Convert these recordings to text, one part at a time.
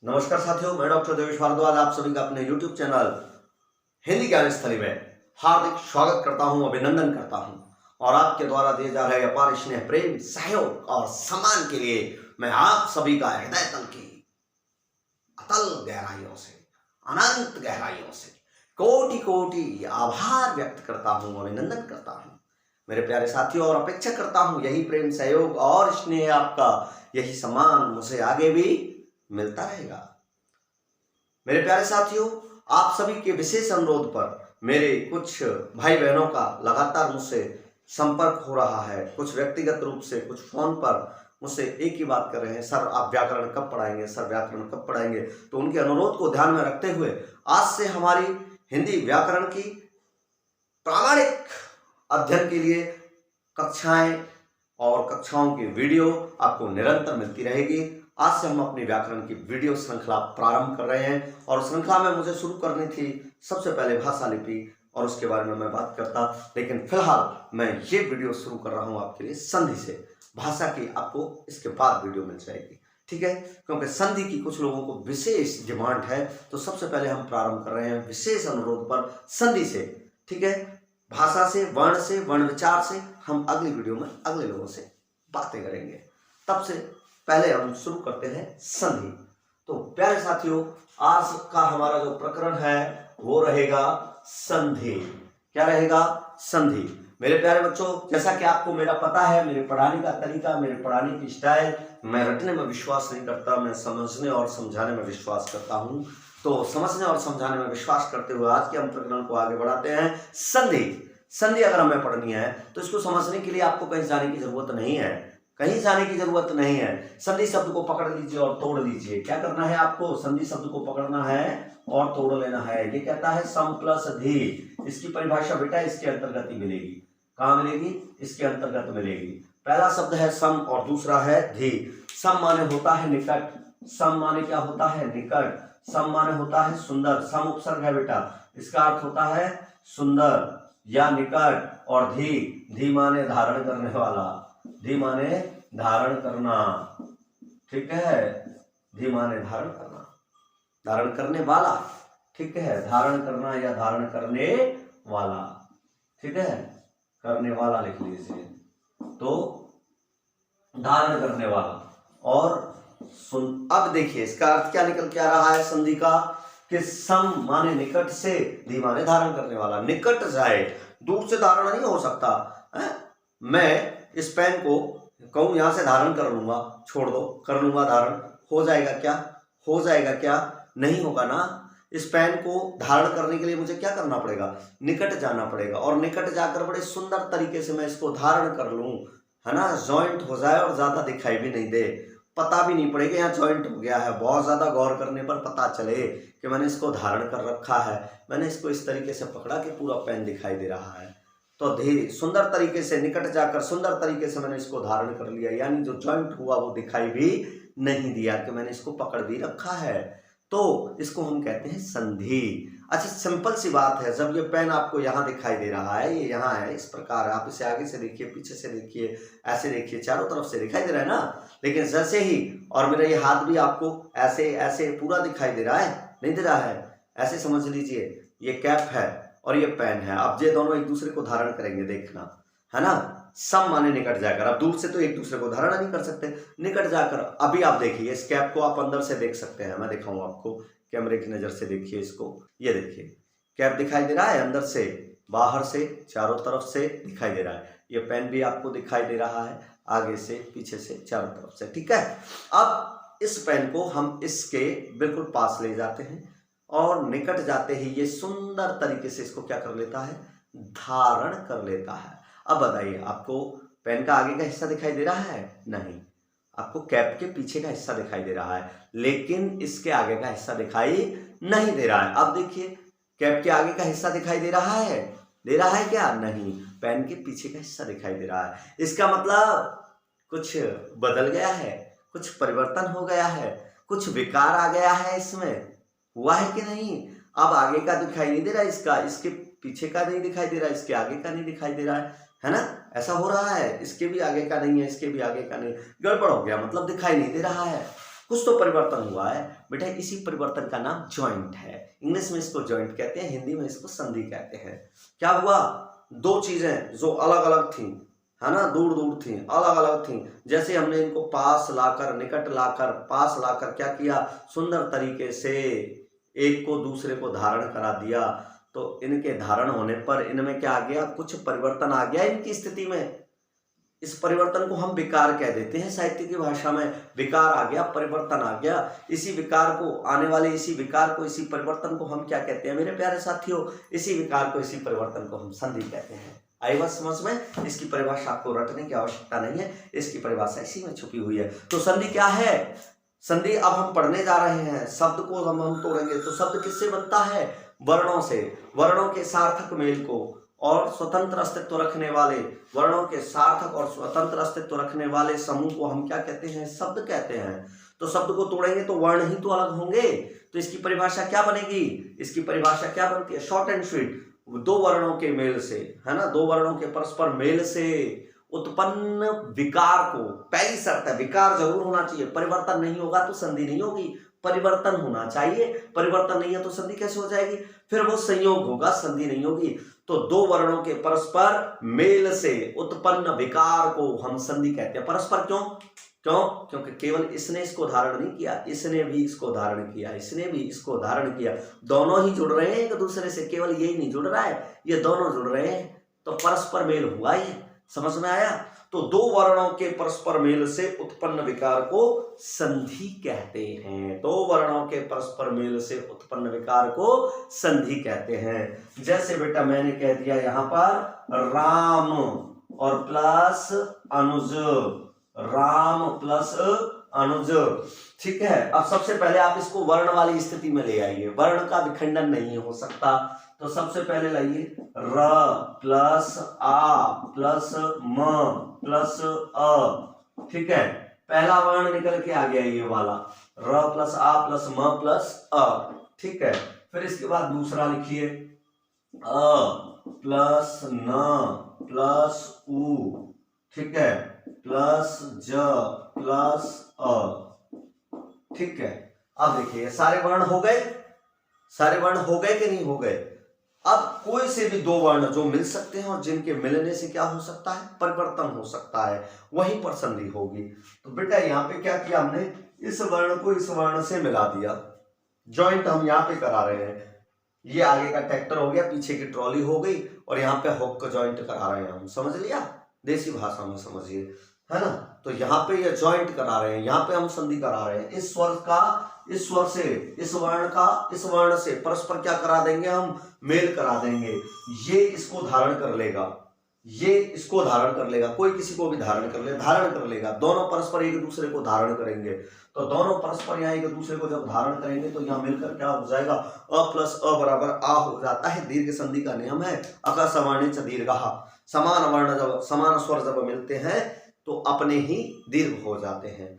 नमस्कार साथियों, मैं डॉक्टर देवेश भारद्वाज आप सभी का अपने YouTube चैनल हिंदी ज्ञान स्थली में हार्दिक स्वागत करता हूं, अभिनंदन करता हूं। और आपके द्वारा दिए जा रहे अपार स्नेह, प्रेम, सहयोग और सम्मान के लिए मैं आप सभी का हृदय तल की अतल गहराइयों से, अनंत गहराइयों से कोटि कोटि आभार व्यक्त करता हूं, अभिनंदन करता हूं। मेरे प्यारे साथियों, और अपेक्षा करता हूं यही प्रेम, सहयोग और स्नेह, आपका यही सम्मान मुझे आगे भी मिलता रहेगा। मेरे प्यारे साथियों, आप सभी के विशेष अनुरोध पर मेरे कुछ भाई बहनों का लगातार मुझसे संपर्क हो रहा है। कुछ व्यक्तिगत रूप से, कुछ फोन पर मुझसे एक ही बात कर रहे हैं, सर आप व्याकरण कब पढ़ाएंगे, सर व्याकरण कब पढ़ाएंगे। तो उनके अनुरोध को ध्यान में रखते हुए आज से हमारी हिंदी व्याकरण की प्रामाणिक अध्ययन के लिए कक्षाएं और कक्षाओं की वीडियो आपको निरंतर मिलती रहेगी। आज से हम अपनी व्याकरण की वीडियो श्रृंखला प्रारंभ कर रहे हैं और श्रृंखला में मुझे शुरू करनी थी सबसे पहले भाषा लिपि और उसके बारे में मैं बात करता, लेकिन फिलहाल मैं ये वीडियो शुरू कर रहा हूँ आपके लिए संधि से। भाषा की आपको इसके बाद वीडियो मिल जाएगी, ठीक है, क्योंकि संधि की कुछ लोगों को विशेष डिमांड है। तो सबसे पहले हम प्रारंभ कर रहे हैं विशेष अनुरोध पर संधि से, ठीक है। भाषा से, वर्ण विचार से हम अगली वीडियो में अगले लोगों से बातें करेंगे। तब से पहले हम शुरू करते हैं संधि। तो प्यारे साथियों, आज का हमारा जो प्रकरण है वो रहेगा संधि। क्या रहेगा? संधि। मेरे प्यारे बच्चों, जैसा कि आपको मेरा पता है, मेरे पढ़ाने का तरीका, मेरे पढ़ाने की स्टाइल, मैं रटने में विश्वास नहीं करता, मैं समझने और समझाने में विश्वास करता हूं। तो समझने और समझाने में विश्वास करते हुए आज के हम प्रकरण को आगे बढ़ाते हैं। संधि। संधि अगर हमें पढ़नी है तो इसको समझने के लिए आपको कहीं जाने की जरूरत नहीं है, कहीं जाने की जरूरत नहीं है। संधि शब्द को पकड़ लीजिए और तोड़ लीजिए। क्या करना है आपको? संधि शब्द को पकड़ना है और तोड़ लेना है। ये कहता है सम प्लस धी। इसकी परिभाषा बेटा इसके अंतर्गत ही मिलेगी। कहां मिलेगी? इसके अंतर्गत मिलेगी। पहला शब्द है सम और दूसरा है धी। सम माने होता है निकट। सम माने क्या होता है? निकट। सम माने होता है सुंदर। सम उपसर्ग है बेटा, इसका अर्थ होता है सुंदर या निकट। और धी, धी माने धारण करने वाला। धी माने धारण करना, ठीक है। धी माने धारण करना, धारण करने वाला, ठीक है। धारण करना या धारण करने वाला, ठीक है। करने वाला लिख लीजिए, तो धारण करने वाला। और सुन, अब देखिए इसका अर्थ क्या निकल के आ रहा है संधि का, कि सम माने निकट से, धी माने धारण करने वाला। निकट जाए, दूर से धारण नहीं हो सकता है? मैं इस पेन को कहूं यहां से धारण कर लूंगा, छोड़ दो, कर लूंगा धारण, हो जाएगा क्या? हो जाएगा क्या? नहीं होगा ना। इस पेन को धारण करने के लिए मुझे क्या करना पड़ेगा? निकट जाना पड़ेगा। और निकट जाकर बड़े सुंदर तरीके से मैं इसको धारण कर लूं, है ना, जॉइंट हो जाए और ज्यादा दिखाई भी नहीं दे, पता भी नहीं पड़ेगा यहाँ जॉइंट हो गया है। बहुत ज्यादा गौर करने पर पता चले कि मैंने इसको धारण कर रखा है, मैंने इसको इस तरीके से पकड़ा कि पूरा पेन दिखाई दे रहा है। तो धीरे सुंदर तरीके से, निकट जाकर सुंदर तरीके से मैंने इसको धारण कर लिया, यानी जो जॉइंट हुआ वो दिखाई भी नहीं दिया कि मैंने इसको पकड़ भी रखा है। तो इसको हम कहते हैं संधि। अच्छा, सिंपल सी बात है, जब ये पेन आपको यहाँ दिखाई दे रहा है, ये यहाँ है, इस प्रकार आप इसे आगे से देखिए, पीछे से देखिए, ऐसे देखिए, चारों तरफ से दिखाई दे रहा है ना। लेकिन जैसे ही, और मेरा ये हाथ भी आपको ऐसे ऐसे पूरा दिखाई दे रहा है, नहीं दे रहा है? ऐसे समझ लीजिए ये कैप है और ये पेन है। अब ये दोनों एक दूसरे को धारण करेंगे, देखना, है ना। सम माने निकट जाकर, अब दूर से तो एक दूसरे को धारण नहीं कर सकते, निकट जाकर। अभी आप देखिए इस कैप को आप अंदर से देख सकते हैं, मैं दिखाऊं आपको, कैमरे की नजर से देखिए इसको। ये देखिए कैप दिखाई दे रहा है, अंदर से, बाहर से, चारों तरफ से दिखाई दे रहा है। ये पेन भी आपको दिखाई दे रहा है, आगे से, पीछे से, चारों तरफ से, ठीक है। अब इस पेन को हम इसके बिल्कुल पास ले जाते हैं और निकट जाते ही ये सुंदर तरीके से इसको क्या कर लेता है? धारण कर लेता है। अब बताइए, आपको पेन का आगे का हिस्सा दिखाई दे रहा है? नहीं, आपको कैप के पीछे का हिस्सा दिखाई दे रहा है, लेकिन इसके आगे का हिस्सा दिखाई नहीं दे रहा है। अब देखिए, कैप के आगे का हिस्सा दिखाई दे रहा है? दे रहा है क्या? नहीं, पेन के पीछे का हिस्सा दिखाई दे रहा है। इसका मतलब कुछ बदल गया है, कुछ परिवर्तन हो गया है, कुछ विकार आ गया है इसमें, हुआ है कि नहीं? अब आगे का दिखाई नहीं दे रहा इसका, इसके पीछे का नहीं दिखाई दे रहा, इसके आगे का नहीं दिखाई दे रहा है ना। ऐसा हो रहा है, इसके भी आगे का नहीं है, इसके भी आगे का नहीं, गड़बड़ हो गया, मतलब दिखाई नहीं दे रहा है। कुछ तो परिवर्तन हुआ है बेटा, इसी परिवर्तन का नाम जॉइंट है। इंग्लिश में इसको जॉइंट कहते हैं, हिंदी में इसको संधि कहते हैं। क्या हुआ, दो चीजें जो अलग अलग थी, है ना, दूर दूर थी, अलग अलग थी, जैसे हमने इनको पास लाकर, निकट लाकर, पास लाकर क्या किया, सुंदर तरीके से एक को दूसरे को धारण करा दिया, तो इनके धारण होने पर इनमें क्या आ गया, कुछ परिवर्तन आ गया इनकी स्थिति में। इस परिवर्तन को हम विकार कह देते हैं साहित्य की भाषा में। विकार आ गया, परिवर्तन आ गया। इसी विकार को, आने वाले इसी विकार को, इसी परिवर्तन को हम क्या कहते हैं मेरे प्यारे साथियों, इसी विकार को, इसी परिवर्तन को हम संधि कहते हैं। आई बात समझ में? इसकी परिभाषा आपको रटने की आवश्यकता नहीं है, इसकी परिभाषा इसी में छुपी हुई है। तो संधि क्या है? संधि अब हम पढ़ने जा रहे हैं, शब्द को हम तोड़ेंगे। तो शब्द किससे बनता है? वर्णों से। वर्णों के सार्थक मेल को और स्वतंत्र अस्तित्व रखने वाले, वर्णों के सार्थक और स्वतंत्र अस्तित्व रखने वाले समूह को हम क्या कहते हैं? शब्द कहते हैं। तो शब्द को तोड़ेंगे तो वर्ण ही तो अलग होंगे। तो इसकी परिभाषा क्या बनेगी? इसकी परिभाषा क्या बनती है? शॉर्ट एंड स्वीट, दो वर्णों के मेल से, है ना, दो वर्णों के परस्पर मेल से उत्पन्न विकार को, पहली शर्त है विकार जरूर होना चाहिए, परिवर्तन नहीं होगा तो संधि नहीं होगी, परिवर्तन होना चाहिए, परिवर्तन नहीं है तो संधि कैसे हो जाएगी? फिर वो संयोग होगा, संधि नहीं होगी। तो दो वर्णों के परस्पर मेल से उत्पन्न विकार को हम संधि कहते हैं। परस्पर क्यों? क्योंकि केवल इसने इसको धारण नहीं किया, इसने भी इसको धारण किया, इसने भी इसको धारण किया, दोनों ही जुड़ रहे हैं एक दूसरे से, केवल यही नहीं जुड़ रहा है, ये दोनों जुड़ रहे हैं, तो परस्पर मेल हुआ ही। समझ में आया? तो दो वर्णों के परस्पर मेल से उत्पन्न विकार को संधि कहते हैं। दो वर्णों के परस्पर मेल से उत्पन्न विकार को संधि कहते हैं। जैसे बेटा मैंने कह दिया यहां पर राम और प्लस अनुज, राम प्लस अनुज, ठीक है। अब सबसे पहले आप इसको वर्ण वाली स्थिति में ले आइए, वर्ण का विखंडन नहीं हो सकता। तो सबसे पहले लाइए र प्लस आ प्लस म प्लस अ, ठीक है। पहला वर्ण निकल के आ गया ये वाला, र प्लस आ प्लस म प्लस अ, ठीक है। फिर इसके बाद दूसरा लिखिए अ प्लस न प्लस उ, ठीक है, प्लस ज प्लस अ, ठीक है। अब देखिए सारे वर्ण हो गए, सारे वर्ण हो गए कि नहीं हो गए? अब कोई से भी दो वर्ण जो मिल सकते हैं और जिनके मिलने से क्या हो सकता है? परिवर्तन हो सकता है, वहीं पर संधि होगी। तो बेटा यहाँ पे क्या किया हमने? इस वर्ण को इस वर्ण से मिला दिया, जॉइंट हम यहाँ पे करा रहे हैं। ये आगे का ट्रैक्टर हो गया, पीछे की ट्रॉली हो गई, और यहाँ पे हुक का जॉइंट करा रहे हैं हम। समझ लिया? देसी भाषा में समझिए, है ना। तो यहाँ पे ये जॉइंट करा रहे हैं, यहाँ पे हम संधि करा रहे हैं। इस स्वर का इस स्वर से, इस वर्ण का इस वर्ण से परस्पर क्या करा देंगे हम? मेल करा देंगे। ये इसको धारण कर लेगा, ये इसको धारण कर लेगा, कोई किसी को भी धारण कर ले, धारण कर लेगा, दोनों परस्पर एक दूसरे को धारण करेंगे। तो दोनों परस्पर यहाँ एक दूसरे को जब धारण करेंगे तो यहाँ मिलकर क्या हो जाएगा? अ प्लस अ बराबर आ हो जाता है। दीर्घ संधि का नियम है, अका सवर्णे च दीर्घः। समान वर्ण जब, समान स्वर जब मिलते हैं तो अपने ही दीर्घ हो जाते हैं,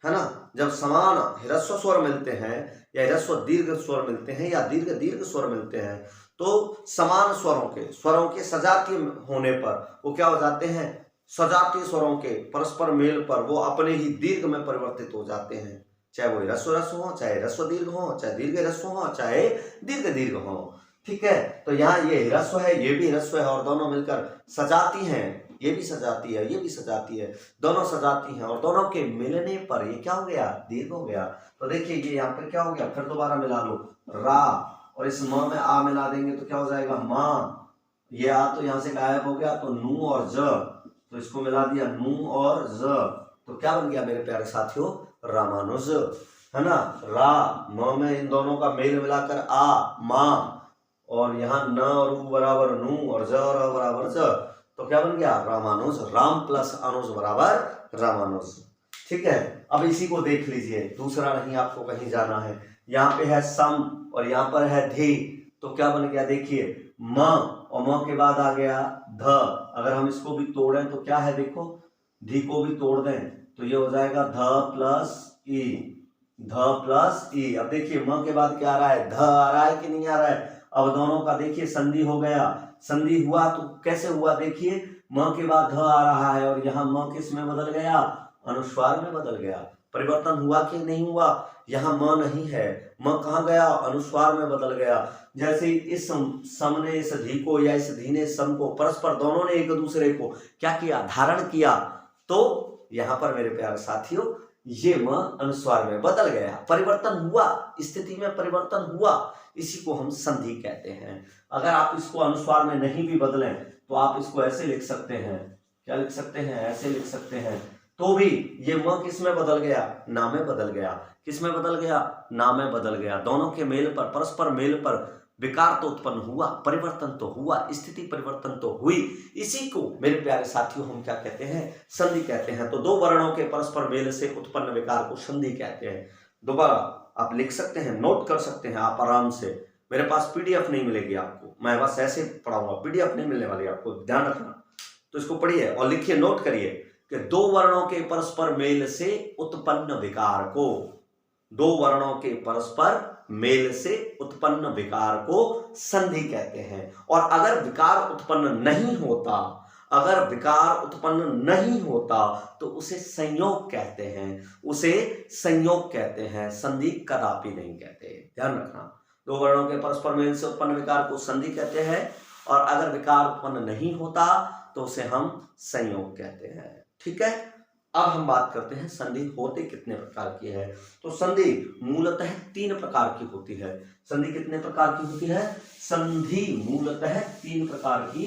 है ना। जब समान ह्रस्व स्वर मिलते हैं या ह्रस्व दीर्घ स्वर मिलते हैं या दीर्घ दीर्घ स्वर मिलते हैं तो समान स्वरों के सजातीय होने पर वो क्या हो जाते हैं? सजातीय स्वरों के परस्पर मेल पर वो अपने ही दीर्घ में परिवर्तित हो जाते हैं, चाहे वो ह्रस्व रस्व हो, चाहे ह्रस्व दीर्घ हो, चाहे दीर्घ ह्रस्व हो, चाहे दीर्घ दीर्घ हो, ठीक है। तो यहाँ ये ह्रस्व है, ये भी ह्रस्व है, और दोनों मिलकर सजाती हैं। ये भी सजाती है, ये भी सजाती है, दोनों सजाती हैं, और दोनों के मिलने पर ये क्या हो गया? दीर्घ हो गया। तो देखिए ये यहाँ पर क्या हो गया? फिर दोबारा मिला लो, रा और इस म में आ मिला देंगे तो क्या हो जाएगा? माँ। ये आ तो यहाँ से गायब हो गया, तो नू और ज, तो इसको मिला दिया नू और ज, तो क्या बन गया मेरे प्यारे साथियों? रामानुज, है ना। रा म में इन दोनों का मेल मिलाकर आ माँ, और यहाँ न और उ बराबर नू और ज और अ बराबर ज, तो क्या बन गया? रामानुज। राम प्लस अनुज बराबर रामानुज, ठीक है। अब इसी को देख लीजिए, दूसरा नहीं आपको कहीं जाना है। यहाँ पे है सम और यहाँ पर है धी, तो क्या बन गया? देखिए म, और म के बाद आ गया ध। अगर हम इसको भी तोड़ें तो क्या है? देखो धी को भी तोड़ दें तो ये हो जाएगा ध प्लस ई, ध प्लस ई। अब देखिए म के बाद क्या आ रहा है? ध आ रहा है कि नहीं आ रहा है? अब दोनों का देखिए संधि हो गया। संधि हुआ तो कैसे हुआ? देखिए म के बाद ध आ रहा है और यहाँ म किस में बदल गया? अनुस्वार में बदल गया। परिवर्तन हुआ कि नहीं हुआ? यहाँ म नहीं है, म कहाँ गया? अनुस्वार में बदल गया। जैसे इस सम ने इस धी को या इस धी ने इस सम को, परस्पर दोनों ने एक दूसरे को क्या किया? धारण किया। तो यहाँ पर मेरे प्यारे साथियों ये म अनुस्वार में बदल गया, परिवर्तन हुआ, स्थिति में परिवर्तन हुआ, इसी को हम संधि कहते हैं। अगर आप इसको अनुस्वार में नहीं भी बदलें तो आप इसको ऐसे लिख सकते हैं, क्या लिख सकते हैं? ऐसे लिख सकते हैं। तो भी ये म किस में बदल गया? ना में बदल गया। किस में बदल गया? ना में बदल गया। दोनों के मेल पर, परस्पर मेल पर विकार तो उत्पन्न हुआ, परिवर्तन तो हुआ, स्थिति परिवर्तन तो हुई। इसी को मेरे प्यारे साथियों हम क्या कहते हैं? संधि कहते हैं। तो दो वर्णों के परस्पर मेल से उत्पन्न विकार को संधि कहते हैं। दोबारा आप लिख सकते हैं, नोट कर सकते हैं आप आराम से। मेरे पास पीडीएफ नहीं मिलेगी आपको, मैं बस ऐसे पढ़ाऊंगा, पीडीएफ नहीं मिलने वाली आपको, ध्यान रखना। तो इसको पढ़िए और लिखिए, नोट करिए कि दो वर्णों के परस्पर मेल से उत्पन्न विकार को, दो वर्णों के परस्पर मेल से उत्पन्न विकार को संधि कहते हैं। और अगर विकार उत्पन्न नहीं होता, अगर विकार उत्पन्न नहीं होता तो उसे संयोग कहते हैं, उसे संयोग कहते हैं, संधि कदापि नहीं कहते। ध्यान रखना, दो वर्णों के परस्पर मेल से उत्पन्न विकार को संधि कहते हैं, और अगर विकार उत्पन्न नहीं होता तो उसे हम संयोग कहते हैं। ठीक है, अब हम बात करते हैं संधि होते कितने प्रकार की है। तो संधि मूलतः 3 प्रकार की होती है। संधि कितने प्रकार की होती है? संधि मूलतः 3 प्रकार की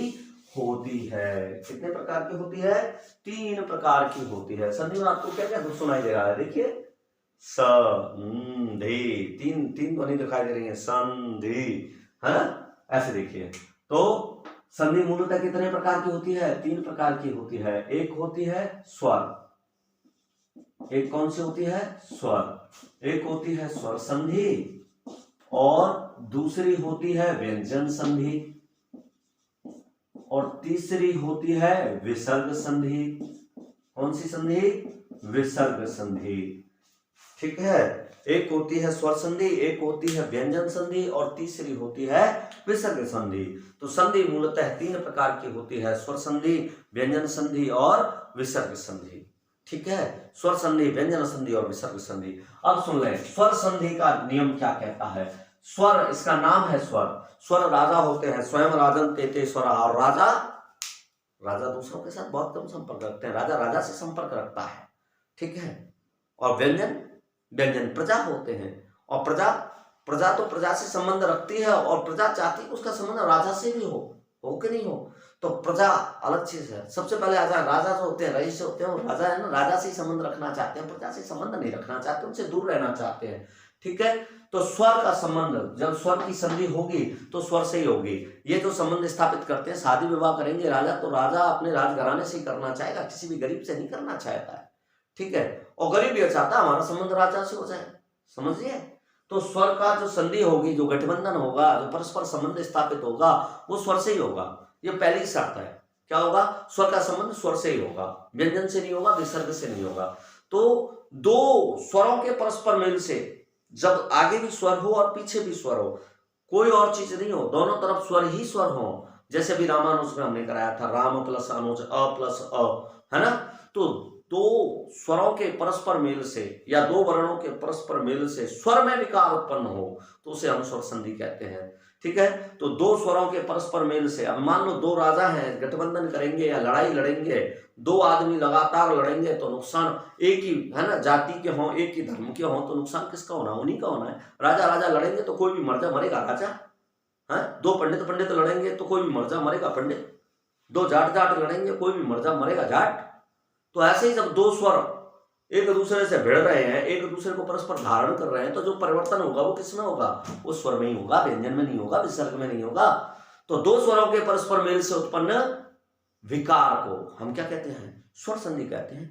होती है। कितने प्रकार की होती है? 3 प्रकार की होती है। संधि में आपको क्या क्या सुनाई दे रहा है? देखिए, संधि, तीन ध्वनि दिखाई दे रही है, संधि, है ना? ऐसे देखिए। तो संधि मूलतः कितने प्रकार की होती है? 3 प्रकार की होती है। एक होती है स्वर, एक कौन सी होती है? स्वर। एक होती है स्वर संधि और दूसरी होती है व्यंजन संधि और तीसरी होती है विसर्ग संधि। कौन सी संधि? विसर्ग संधि। ठीक है, एक होती है स्वर संधि, एक होती है व्यंजन संधि और तीसरी होती है विसर्ग संधि। तो संधि मूलतः 3 प्रकार की होती है, स्वर संधि, व्यंजन संधि और विसर्ग संधि। ठीक है, स्वर संधि, व्यंजन संधि और विसर्ग संधि। अब सुन लें स्वर संधि का नियम क्या कहता है। स्वर, इसका नाम है स्वर। स्वर राजा होते हैं, स्वयं राजन तेते स्वर। और राजा दूसरों के साथ बहुत कम संपर्क रखते हैं, राजा राजा से संपर्क रखता है। ठीक है, और व्यंजन प्रजा होते हैं, और प्रजा तो प्रजा से संबंध रखती है, और प्रजा चाहती है उसका संबंध राजा से भी हो कि नहीं हो। तो प्रजा अलग चीज है। सबसे पहले राजा जो होते हैं, रईस होते हैं, राजा है ना, राजा से ही संबंध रखना चाहते हैं, प्रजा से संबंध नहीं रखना चाहते, उनसे दूर रहना चाहते हैं। ठीक है, तो स्वर का संबंध, जब स्वर की संधि होगी तो स्वर से ही होगी। ये जो संबंध स्थापित करते हैं, शादी विवाह करेंगे राजा, तो राजा अपने राजघराने से ही करना चाहेगा, किसी भी गरीब से नहीं करना चाहता है। ठीक है, और गरीब ये चाहता है हमारा संबंध राजा से हो जाए, समझिए। तो स्वर का जो संधि होगी, जो गठबंधन होगा, जो परस्पर संबंध स्थापित होगा, वो स्वर से ही होगा। ये पहली शर्त है। क्या होगा? स्वर का संबंध स्वर से ही होगा, व्यंजन से नहीं होगा, विसर्ग से नहीं होगा। तो दो स्वरों के परस्पर मेल से, जब आगे भी स्वर हो और पीछे भी स्वर हो, कोई और चीज नहीं हो, दोनों तरफ स्वर ही स्वर हो। जैसे भी रामानुज में हमने कराया था, राम प्लस अनुज, अ प्लस अ, है ना। तो दो स्वरों के परस्पर मेल से या दो वर्णों के परस्पर मेल से स्वर में विकार उत्पन्न हो तो उसे हम स्वर संधि कहते हैं। ठीक है, तो दो स्वरों के परस्पर मेल से, अब मान लो दो राजा हैं, गठबंधन करेंगे या लड़ाई लड़ेंगे, दो आदमी लगातार लड़ेंगे तो नुकसान एक ही, है ना, जाति के हों, एक ही धर्म के हों, तो नुकसान किसका होना? उन्हीं का होना है। राजा लड़ेंगे तो कोई भी मरेगा राजा, है। दो पंडित लड़ेंगे तो कोई भी मरेगा पंडित। दो जाट लड़ेंगे, कोई भी मरेगा जाट। तो ऐसे ही जब दो स्वर एक दूसरे से भिड़ रहे हैं, एक दूसरे को परस्पर धारण कर रहे हैं, तो जो परिवर्तन होगा वो किसमें होगा? वो स्वर में ही होगा, व्यंजन में नहीं होगा, विसर्ग में नहीं होगा। तो दो स्वरों के परस्पर मेल से उत्पन्न विकार को हम क्या कहते हैं? स्वर संधि कहते हैं।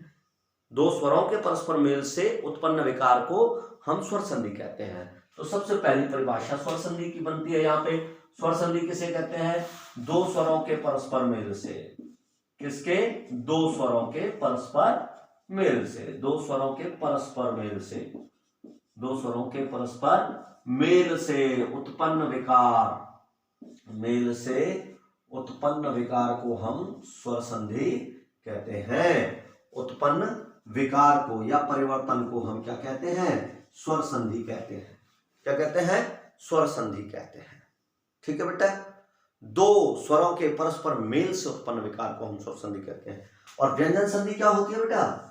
दो स्वरों के परस्पर मेल से उत्पन्न विकार को हम स्वर संधि कहते हैं। तो सबसे पहली परिभाषा स्वर संधि की बनती है यहाँ पे। स्वर संधि किसे कहते हैं? दो स्वरों के परस्पर मेल से। किसके? दो स्वरों के परस्पर मेल से। दो स्वरों के परस्पर मेल से, दो स्वरों के परस्पर मेल से उत्पन्न विकार, मेल से उत्पन्न विकार को हम स्वर संधि कहते हैं। उत्पन्न विकार को या परिवर्तन को हम क्या कहते हैं? स्वर संधि कहते हैं। क्या कहते हैं? स्वर संधि कहते हैं। ठीक है बेटा, दो स्वरों के परस्पर मेल से उत्पन्न विकार को हम स्वर संधि कहते हैं। और व्यंजन संधि क्या होती है बेटा?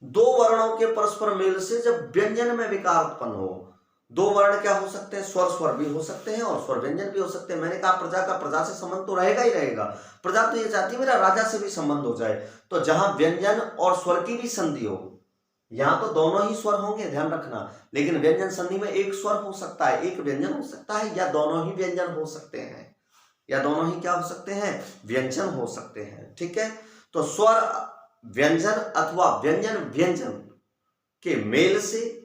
दो वर्णों के परस्पर मेल से जब व्यंजन में विकार उत्पन्न हो। दो वर्ण क्या हो सकते हैं? स्वर स्वर भी हो सकते हैं और स्वर व्यंजन भी हो सकते हैं। मैंने कहा प्रजा का प्रजा से संबंध तो रहेगा ही रहेगा। प्रजा तो ये चाहती है मेरा राजा से भी संबंध हो जाए, तो जहां व्यंजन और स्वर की भी संधि हो, यहां तो दोनों ही स्वर होंगे, ध्यान रखना। लेकिन व्यंजन संधि में एक स्वर हो सकता है, एक व्यंजन हो सकता है, या दोनों ही व्यंजन हो सकते हैं, या दोनों ही क्या हो सकते हैं? व्यंजन हो सकते हैं। ठीक है, तो स्वर व्यंजन अथवा व्यंजन व्यंजन के मेल से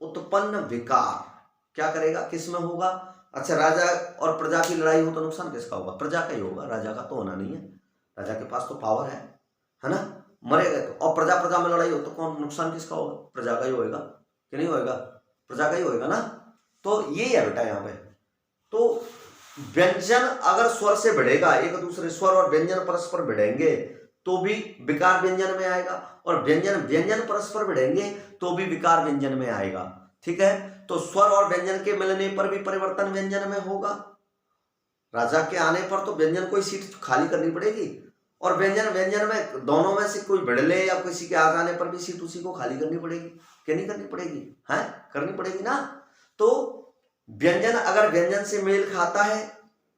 उत्पन्न विकार क्या करेगा? किस में होगा? अच्छा, राजा और प्रजा की लड़ाई हो तो नुकसान किसका होगा? प्रजा का ही होगा, राजा का तो होना नहीं है। राजा के पास तो पावर है ना, मरेगा तो। और प्रजा प्रजा में लड़ाई हो तो कौन नुकसान किसका होगा? प्रजा का ही होएगा कि नहीं होएगा? प्रजा का ही होएगा ना। तो ये है बेटा यहाँ पे। तो व्यंजन अगर स्वर से भिड़ेगा, एक दूसरे स्वर और व्यंजन परस्पर भिड़ेंगे तो भी विकार व्यंजन में आएगा, और व्यंजन व्यंजन परस्पर भिड़ेंगे तो भी विकार व्यंजन में आएगा। ठीक है, तो स्वर और व्यंजन के मिलने पर भी परिवर्तन व्यंजन में होगा। राजा के आने पर तो व्यंजन को सीट खाली करनी पड़ेगी, और व्यंजन व्यंजन में दोनों में से कोई भिड़ ले या किसी के आ जाने पर भी सीट उसी को खाली करनी पड़ेगी। क्या नहीं करनी पड़ेगी? है, करनी पड़ेगी ना। तो व्यंजन अगर व्यंजन से मेल खाता है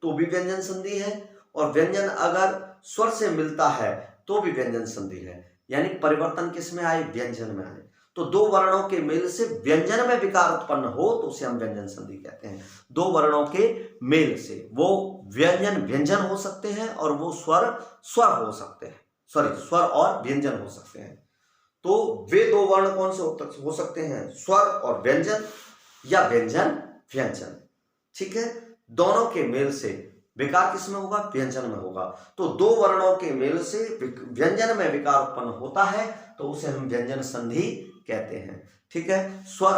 तो भी व्यंजन संधि है, और व्यंजन अगर स्वर से मिलता है तो भी व्यंजन संधि है। यानी परिवर्तन किस में आए? व्यंजन में आए। तो दो वर्णों के मेल से व्यंजन में विकार उत्पन्न हो तो उसे हम व्यंजन संधि कहते हैं। दो वर्णों के मेल से, वो व्यंजन व्यंजन हो सकते हैं और वो स्वर स्वर हो सकते हैं, स्वर और व्यंजन हो सकते हैं। तो वे दो वर्ण कौन से हो सकते हैं? स्वर और व्यंजन या व्यंजन व्यंजन। ठीक है, दोनों के मेल से विकार किस में होगा? व्यंजन में होगा। तो दो वर्णों के मेल से व्यंजन में विकार उत्पन्न होता है तो उसे हम व्यंजन संधि कहते हैं। ठीक है, स्वर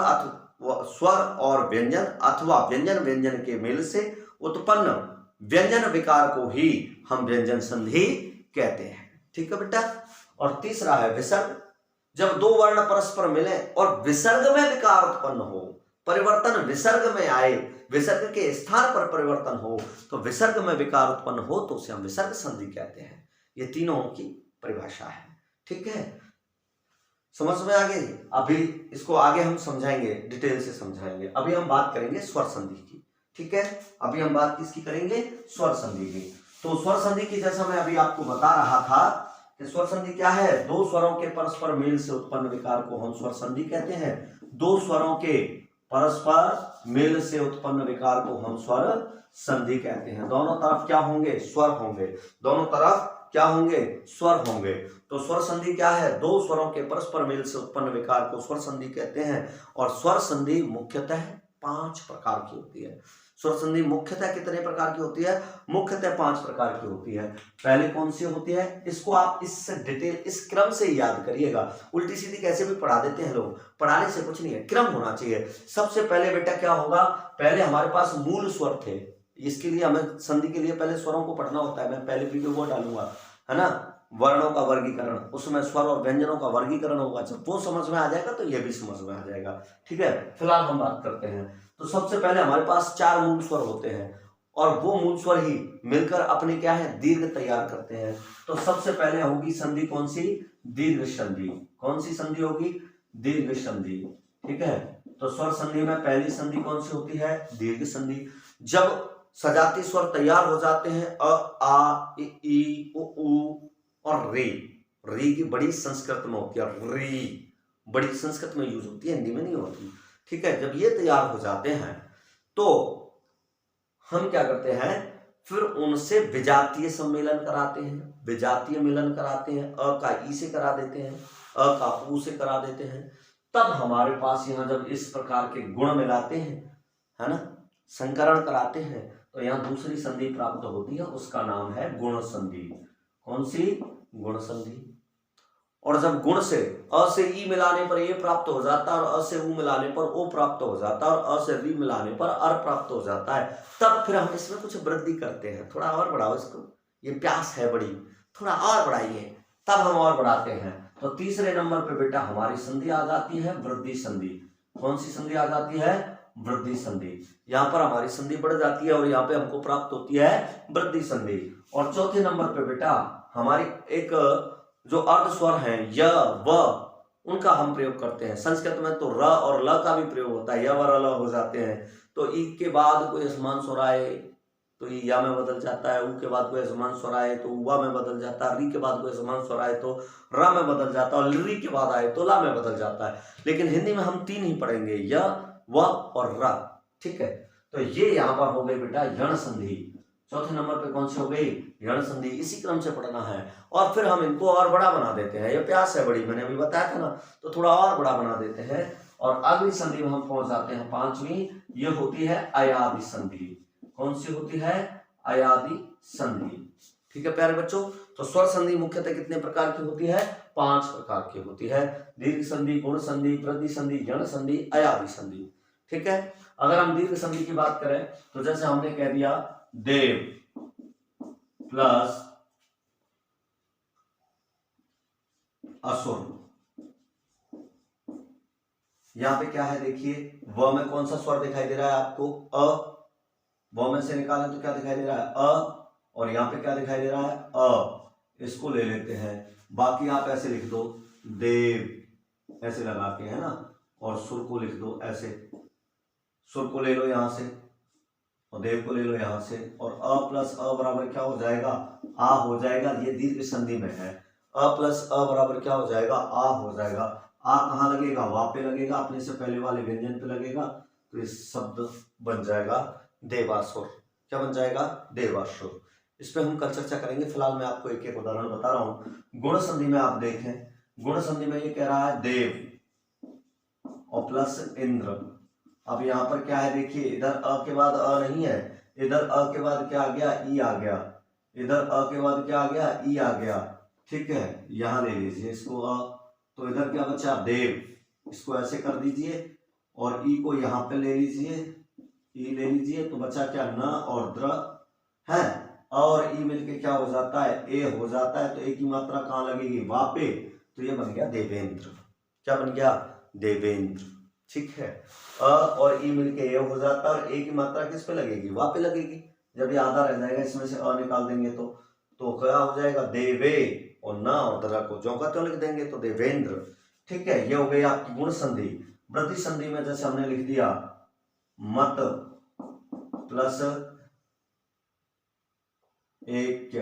और व्यंजन अथवा व्यंजन व्यंजन के मेल से उत्पन्न व्यंजन विकार को ही हम व्यंजन संधि कहते हैं। ठीक है बेटा। और तीसरा है विसर्ग। जब दो वर्ण परस्पर मिले और विसर्ग में विकार उत्पन्न हो, परिवर्तन विसर्ग में आए, विसर्ग के स्थान पर परिवर्तन हो, तो विसर्ग में विकार उत्पन्न हो तो उसे हम विसर्ग संधि कहते हैं। ये तीनों की परिभाषा है। ठीक है, समझ में आ गई? अभी इसको आगे हम समझाएंगे, डिटेल से समझाएंगे। अभी हम बात करेंगे स्वर संधि की। ठीक है, अभी हम बात किसकी करेंगे? स्वर संधि की। तो स्वर संधि की जैसा मैं अभी आपको बता रहा था कि स्वर संधि क्या है? दो स्वरों के परस्पर मेल से उत्पन्न विकार को हम स्वर संधि कहते हैं। दो स्वरों के परस्पर मेल से उत्पन्न विकार को हम स्वर संधि कहते हैं। दोनों तरफ क्या होंगे? स्वर होंगे। दोनों तरफ क्या होंगे? स्वर होंगे। तो स्वर संधि क्या है? दो स्वरों के परस्पर मेल से उत्पन्न विकार को स्वर संधि कहते हैं। और स्वर संधि मुख्यतः 5 प्रकार की होती है। स्वर संधि मुख्यतः कितने प्रकार की होती है? मुख्यतः 5 प्रकार की होती है। पहले कौन सी होती है? इसको आप इस डिटेल, इस क्रम से याद करिएगा। उल्टी सीधी कैसे भी पढ़ा देते हैं लोग, पढ़ाने से कुछ नहीं है, क्रम होना चाहिए। सबसे पहले बेटा क्या होगा? पहले हमारे पास मूल स्वर थे। इसके लिए हमें संधि के लिए पहले स्वरों को पढ़ना होता है। मैं पहले वीडियो वो डालूंगा, है ना, वर्णों का वर्गीकरण, उसमें स्वर और व्यंजनों का वर्गीकरण होगा। जब वो समझ में आ जाएगा तो ये भी समझ में आ जाएगा। ठीक है, फिलहाल हम बात करते हैं। तो सबसे पहले हमारे पास 4 मूल स्वर होते हैं, और वो मूल स्वर ही मिलकर अपने क्या है? दीर्घ तैयार करते हैं। तो सबसे पहले होगी संधि कौन सी? दीर्घ संधि। कौन सी संधि होगी? दीर्घ संधि। ठीक है, तो स्वर संधि में पहली संधि कौन सी होती है? दीर्घ संधि। जब सजाती स्वर तैयार हो जाते हैं, अ, आ, इ, उ और रे। री की बड़ी संस्कृत में होती है, री बड़ी संस्कृत में यूज होती है, हिंदी में नहीं होती। ठीक है, जब ये तैयार हो जाते हैं तो हम क्या करते हैं? फिर उनसे विजातीय सम्मेलन कराते हैं। विजातीय मिलन कराते हैं। अ का ई से करा देते हैं, अ का उ से करा देते हैं। तब हमारे पास यहाँ जब इस प्रकार के गुण मिलाते हैं, है ना, संकरण कराते हैं, तो यहाँ दूसरी संधि प्राप्त होती है। उसका नाम है गुण संधि। कौन सी? गुण संधि। और जब गुण से अ से ई मिलाने पर ए प्राप्त हो जाता है, और अ से उ मिलाने पर ओ प्राप्त हो जाता है, और अ से री मिलाने पर अर प्राप्त हो जाता है, तब फिर हम इसमें कुछ वृद्धि करते हैं। थोड़ा और बढ़ाओ इसको, ये प्यास है बड़ी, थोड़ा और बढ़ाइए, तब हम और बढ़ाते हैं। तो तीसरे नंबर पे बेटा हमारी संधि आ जाती है वृद्धि संधि। कौन सी संधि आ जाती है? वृद्धि संधि। यहाँ पर हमारी संधि बढ़ जाती है और यहाँ पे हमको प्राप्त होती है वृद्धि संधि। और चौथे नंबर पे बेटा हमारी एक जो अर्ध स्वर है य व, उनका हम प्रयोग करते हैं। संस्कृत में तो र और ल का भी प्रयोग होता है, य व र ल हो जाते हैं। तो ई के बाद कोई असमान स्वर आए तो ई या में बदल जाता है, ऊ के बाद कोई असमान स्वर आए तो उवा में बदल जाता है, री के बाद कोई असमान स्वर आए तो रा में बदल जाता है, और ली के बाद आए तो ला में बदल जाता है। लेकिन हिंदी में हम तीन ही पढ़ेंगे, य व और रा। ठीक है, तो ये यहाँ पर हो गई बेटा यण संधि। चौथे नंबर पे कौन सी हो गई? यण संधि। इसी क्रम से पढ़ना है और फिर हम इनको और बड़ा बना देते हैं। ये प्यास है बड़ी, मैंने अभी बताया था ना, तो थोड़ा और बड़ा बना देते हैं। और अगली संधि में हम पहुंच जाते हैं पांचवी, ये होती है अयादि संधि। कौन सी होती है? अयादि संधि। ठीक है प्यारे बच्चों, तो स्वर संधि मुख्यतः कितने प्रकार की होती है? 5 प्रकार की होती है। दीर्घ संधि, गुण संधि, वृद्धि संधि, यण संधि, अयादि संधि। ठीक है, अगर हम दीर्घ संधि की बात करें तो जैसे हमने कह दिया देव प्लस असुर। यहां पे क्या है देखिए, व में कौन सा स्वर दिखाई दे रहा है आपको? अ। व में से निकालें तो क्या दिखाई दे रहा है? अ। और यहाँ पे क्या दिखाई दे रहा है? अ। इसको ले लेते हैं, बाकी आप ऐसे लिख दो देव ऐसे लगा के, है ना, और सुर को लिख दो ऐसे। सुर को ले लो यहां से और देव को ले लो यहां से, और अ प्लस अ बराबर क्या हो जाएगा? आ हो जाएगा। ये दीर्घ संधि में है। अ प्लस अ बराबर क्या हो जाएगा? आ हो जाएगा। आ कहाँ लगेगा? वा पे लगेगा, अपने से पहले वाले व्यंजन पे लगेगा, तो ये शब्द बन जाएगा देवासुर। क्या बन जाएगा? देवासुर। इस पे हम कल चर्चा करेंगे, फिलहाल मैं आपको एक एक उदाहरण बता रहा हूं। गुण संधि में आप देखें, गुण संधि में ये कह रहा है देव और प्लस इंद्र। अब यहाँ पर क्या है देखिए, इधर अ के बाद अ नहीं है, इधर अ के बाद क्या आ गया? ई आ गया। इधर अ के बाद क्या आ गया? ई आ गया। ठीक है, यहां ले लीजिए इसको अ, तो इधर क्या बचा? देव। इसको ऐसे कर दीजिए और ई को यहाँ पे ले लीजिए, ई ले लीजिए, तो बचा क्या? न और द्र है, और ई मिलके क्या हो जाता है? ए हो जाता है। तो ए की मात्रा कहाँ लगेगी? वा पे, तो ये बन गया देवेंद्र। क्या बन गया? देवेंद्र। ठीक है, अ और ई मिलके ए हो जाता है, और ए की मात्रा किस पे लगेगी? वा पे लगेगी। जब ये आधा रह जाएगा, इसमें से अ निकाल देंगे तो क्या हो जाएगा? देवे, और न और दरा को ज्यों का त्यों लिख देंगे तो देवेंद्र। ठीक है, ये हो गई आपकी गुण संधि। वृद्धि संधि में जैसे हमने लिख दिया मत प्लस एक,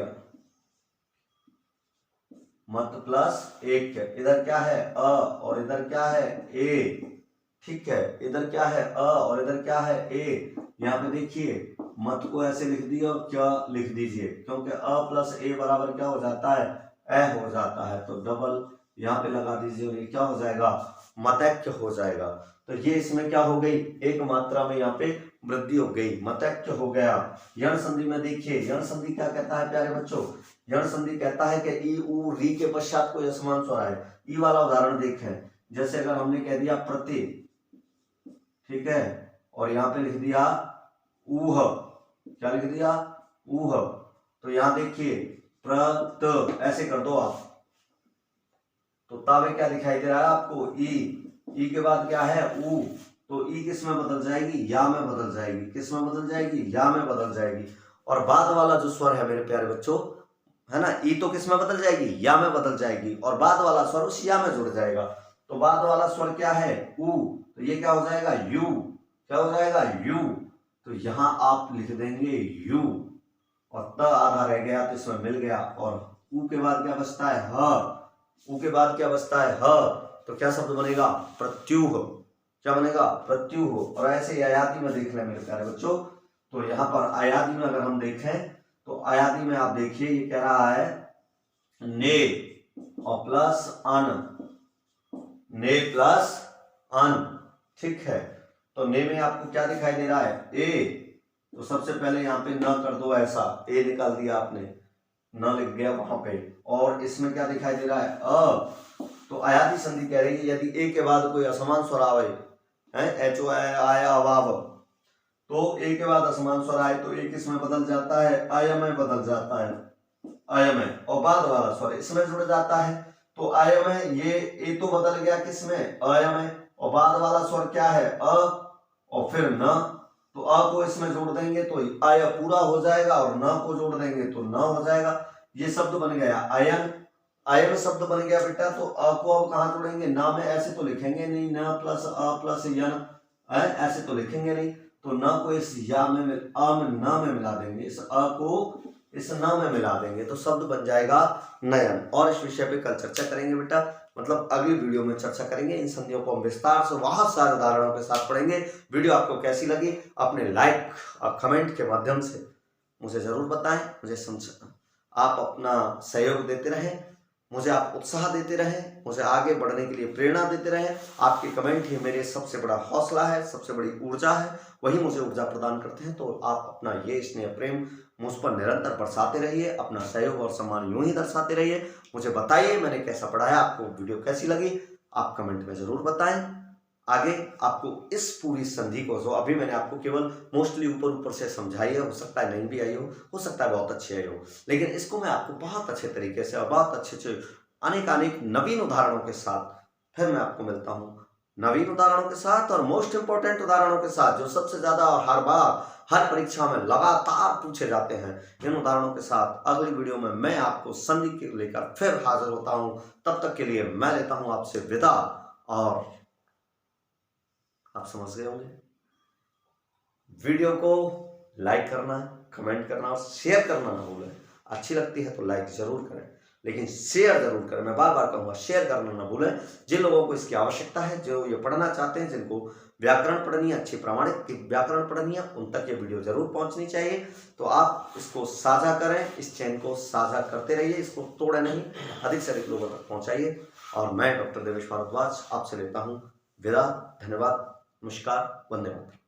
मत प्लस एक। इधर क्या है? अ और इधर क्या है? ए। ठीक है, इधर क्या है? अ और इधर क्या है? ए। यहाँ पे देखिए मत को ऐसे लिख दिए और क्या लिख दीजिए, क्योंकि अ प्लस ए बराबर क्या हो जाता है? ए हो जाता है। तो डबल यहाँ पे लगा दीजिए और ये क्या हो जाएगा? मतैक्य हो जाएगा। तो ये इसमें क्या हो गई? एक मात्रा में यहाँ पे वृद्धि हो गई, मतैक्य हो गया। यण संधि में देखिए, यण संधि क्या कहता है प्यारे बच्चों? यण संधि कहता है कि ई उ री के पश्चात कोई असमान स्वर आए। ई वाला उदाहरण देखें, जैसे अगर हमने कह दिया प्रति, ठीक है, और यहाँ पे लिख दिया ऊह। क्या लिख दिया? ऊह। तो यहां देखिए प्रत, ऐसे कर दो आप, तो तावे क्या दिखाई दे रहा है आपको? ई के बाद क्या है? ऊ। तो ई किस में बदल जाएगी? या में बदल जाएगी। किस में बदल जाएगी? या में बदल जाएगी। और बाद वाला जो स्वर है मेरे प्यारे बच्चों, है ना, ई तो किस में बदल जाएगी? या में बदल जाएगी, और बाद वाला स्वर उस या में जुड़ जाएगा। तो बाद वाला स्वर क्या है? ऊ। तो ये क्या हो जाएगा? यू। क्या हो जाएगा? यू। तो यहां आप लिख देंगे यू, और त आधा रह गया तो इसमें मिल गया, और ऊ के बाद क्या बचता है? ह। ऊ के बाद क्या बचता है? ह। तो क्या शब्द बनेगा? प्रत्यूह। क्या बनेगा? प्रत्यूह। और ऐसे अयादि में देख लें मेरे प्यारे बच्चों, तो यहाँ पर अयादि में अगर हम देखें तो अयादि में आप देखिए ये कह रहा है ने और प्लस अन, ने प्लस अन। ठीक है, तो ने में आपको क्या दिखाई दे रहा है? ए। तो सबसे पहले यहाँ पे न कर दो ऐसा, ए निकाल दिया आपने, न लिख गया वहां पे। और इसमें क्या दिखाई दे रहा है? अ। तो अयादि संधि कह रही है यदि ए के बाद कोई असमान स्वर आवे, एच ओ आया वाव, तो ए के बाद असमान स्वर आए तो ए किस में बदल जाता है? अय में बदल जाता है, अय में, और बाद वाला स्वर इसमें जुड़ जाता है। तो अय में ये ए तो बदल गया किसमें, अय में, और बाद वाला स्वर क्या है अ, और फिर न, तो अ को इसमें जोड़ देंगे तो अय पूरा हो जाएगा और न को जोड़ देंगे तो न हो जाएगा। ये शब्द बन गया अयन, अयन शब्द बन गया बेटा। तो अ को अब कहां जोड़ेंगे, ना में ऐसे तो लिखेंगे नहीं, न प्लस अ प्लस यन, ऐसे तो लिखेंगे नहीं, तो न को इस या में अ में न में मिला देंगे, इस अ को इस न में मिला देंगे तो शब्द बन जाएगा नयन। और इस विषय पे कल चर्चा करेंगे बेटा, मतलब अगली वीडियो में चर्चा करेंगे। इन संधियों को हम विस्तार से बहुत सारे उदाहरणों के साथ पढ़ेंगे। वीडियो आपको कैसी लगी अपने लाइक और कमेंट के माध्यम से मुझे जरूर बताएं। आप अपना सहयोग देते रहें, मुझे आप उत्साह देते रहें, मुझे आगे बढ़ने के लिए प्रेरणा देते रहें। आपके कमेंट ही मेरे सबसे बड़ा हौसला है, सबसे बड़ी ऊर्जा है, वही मुझे ऊर्जा प्रदान करते हैं। तो आप अपना ये स्नेह प्रेम मुझ पर निरंतर बरसाते रहिए, अपना सहयोग और सम्मान यूं ही दर्शाते रहिए। मुझे बताइए मैंने कैसा पढ़ाया, आपको वीडियो कैसी लगी, आप कमेंट में जरूर बताएं। आगे आपको इस पूरी संधि को, जो अभी मैंने आपको केवल मोस्टली ऊपर से समझाई है, हो सकता है नहीं भी आई हो सकता है बहुत अच्छी आई हो, लेकिन इसको मैं आपको बहुत अच्छे तरीके से और बहुत अच्छे अनेक नवीन उदाहरणों के साथ फिर मैं आपको मिलता हूं, नवीन उदाहरणों के साथ और मोस्ट इंपॉर्टेंट उदाहरणों के साथ, जो सबसे ज्यादा और हर बार हर परीक्षा में लगातार पूछे जाते हैं। इन उदाहरणों के साथ अगली वीडियो में मैं आपको संधि के लेकर फिर हाजिर होता हूं। तब तक के लिए मैं लेता हूं आपसे विदा, और आप समझ गए होंगे। वीडियो को लाइक करना, कमेंट करना और शेयर करना ना भूलें। अच्छी लगती है तो लाइक जरूर करें, लेकिन शेयर जरूर करें। मैं बार बार कहूंगा शेयर करना ना भूलें। जिन लोगों को इसकी आवश्यकता है, जो ये पढ़ना चाहते हैं, जिनको व्याकरण पढ़नी है, अच्छी प्रामाणिक व्याकरण पढ़नी है, उन तक ये वीडियो जरूर पहुंचनी चाहिए। तो आप इसको साझा करें, इस चैनल को साझा करते रहिए, इसको तोड़े नहीं, अधिक से अधिक लोगों तक पहुंचाइए। और मैं डॉक्टर देवेश भारद्वाज आपसे लेता हूं विदा। धन्यवाद, नमस्कार, वंदे मातरम।